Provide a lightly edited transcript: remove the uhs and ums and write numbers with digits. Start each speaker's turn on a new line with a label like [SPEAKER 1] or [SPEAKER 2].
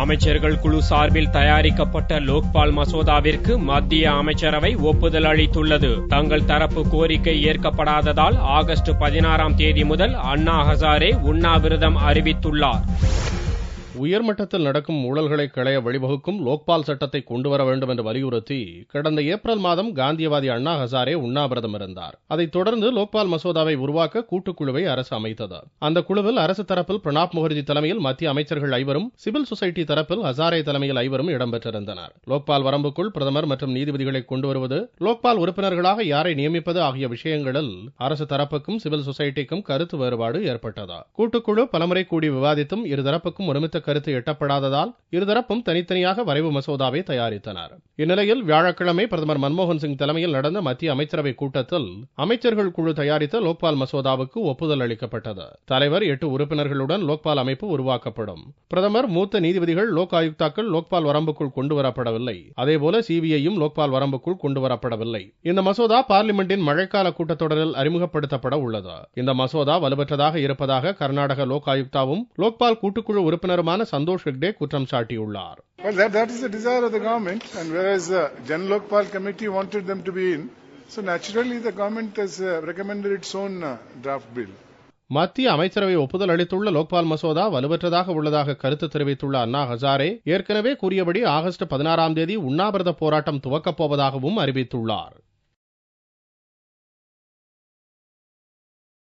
[SPEAKER 1] அமைச்சர்கள் குழு சார்பில் தயாரிக்கப்பட்ட லோக்பால் மசோதாவிற்கு மத்திய அமைச்சரவை ஒப்புதல் அளித்துள்ளது. தங்கள் தரப்பு கோரிக்கை ஏற்கப்படாததால் ஆகஸ்ட் 16ஆம் தேதி முதல் அண்ணா ஹசாரே உண்ணாவிரதம் அறிவித்துள்ளார்.
[SPEAKER 2] உயர்மட்டத்தில் நடக்கும் ஊழல்களை களைய வழிவகுக்கும் லோக்பால் சட்டத்தை கொண்டுவர வேண்டும் என்று வலியுறுத்தி கடந்த ஏப்ரல் மாதம் காந்தியவாதி அண்ணா ஹசாரே உண்ணாவிரதம் இருந்தார். அதைத் தொடர்ந்து லோக்பால் மசோதாவை உருவாக்க கூட்டுக்குழுவை அரசு அமைத்தது. அந்த குழுவில் அரசு தரப்பில் பிரணாப் முகர்ஜி தலைமையில் மத்திய அமைச்சர்கள் 5 சிவில் சொசைட்டி தரப்பில் ஹசாரே தலைமையில் 5 இடம்பெற்றிருந்தனர். லோக்பால் வரம்புக்குள் பிரதமர் மற்றும் நீதிபதிகளை கொண்டு வருவது, லோக்பால் உறுப்பினர்களாக யாரை நியமிப்பது ஆகிய விஷயங்களில் அரசு தரப்புக்கும் சிவில் சொசைட்டிக்கும் கருத்து வேறுபாடு ஏற்பட்டது. கூட்டுக்குழு பலமுறை கூடி விவாதித்தும் இருதரப்புக்கும் ஒருமித்த கருத்து எட்டப்படாததால் இருதரப்பும் தனித்தனியாக வரைவு மசோதாவை தயாரித்தனர். இந்நிலையில் வியாழக்கிழமை பிரதமர் மன்மோகன் சிங் தலைமையில் நடந்த மத்திய அமைச்சரவை கூட்டத்தில் அமைச்சர்கள் குழு தயாரித்த லோக்பால் மசோதாவுக்கு ஒப்புதல் அளிக்கப்பட்டது. தலைவர் 8 உறுப்பினர்களுடன் லோக்பால் அமைப்பு உருவாக்கப்படும். பிரதமர், மூத்த நீதிபதிகள், லோக் ஆயுக்தாக்கள் லோக்பால் வரம்புக்குள் கொண்டுவரப்படவில்லை. அதேபோல சிபிஐயும் லோக்பால் வரம்புக்குள் கொண்டுவரப்படவில்லை. இந்த மசோதா பார்லிமெண்டின் மழைக்கால கூட்டத்தொடரில் அறிமுகப்படுத்தப்பட உள்ளது. இந்த மசோதா வலுவற்றதாக இருப்பதாக கர்நாடக லோக் ஆயுக்தாவும் லோக்பால் கூட்டுக்குழு உறுப்பினருமான சந்தோஷ் ஹெக்டே குற்றம் சாட்டியுள்ளார்.
[SPEAKER 3] Well, that is the desire of the government, and whereas the Jan Lokpal committee wanted them to be in, so naturally the government has recommended its own draft bill.
[SPEAKER 2] மத்திய அமைச்சரவை ஒப்புதல் அளித்துள்ள லோக்பால் மசோதா வலுவற்றதாக உள்ளதாக கருத்து தெரிவித்துள்ள அண்ணா ஹசாரே ஏற்கனவே கூறியபடி ஆகஸ்ட் 16ஆம் தேதி உண்ணாவிரத போராட்டம் துவக்கப் போவதாகவும் அறிவித்துள்ளார்.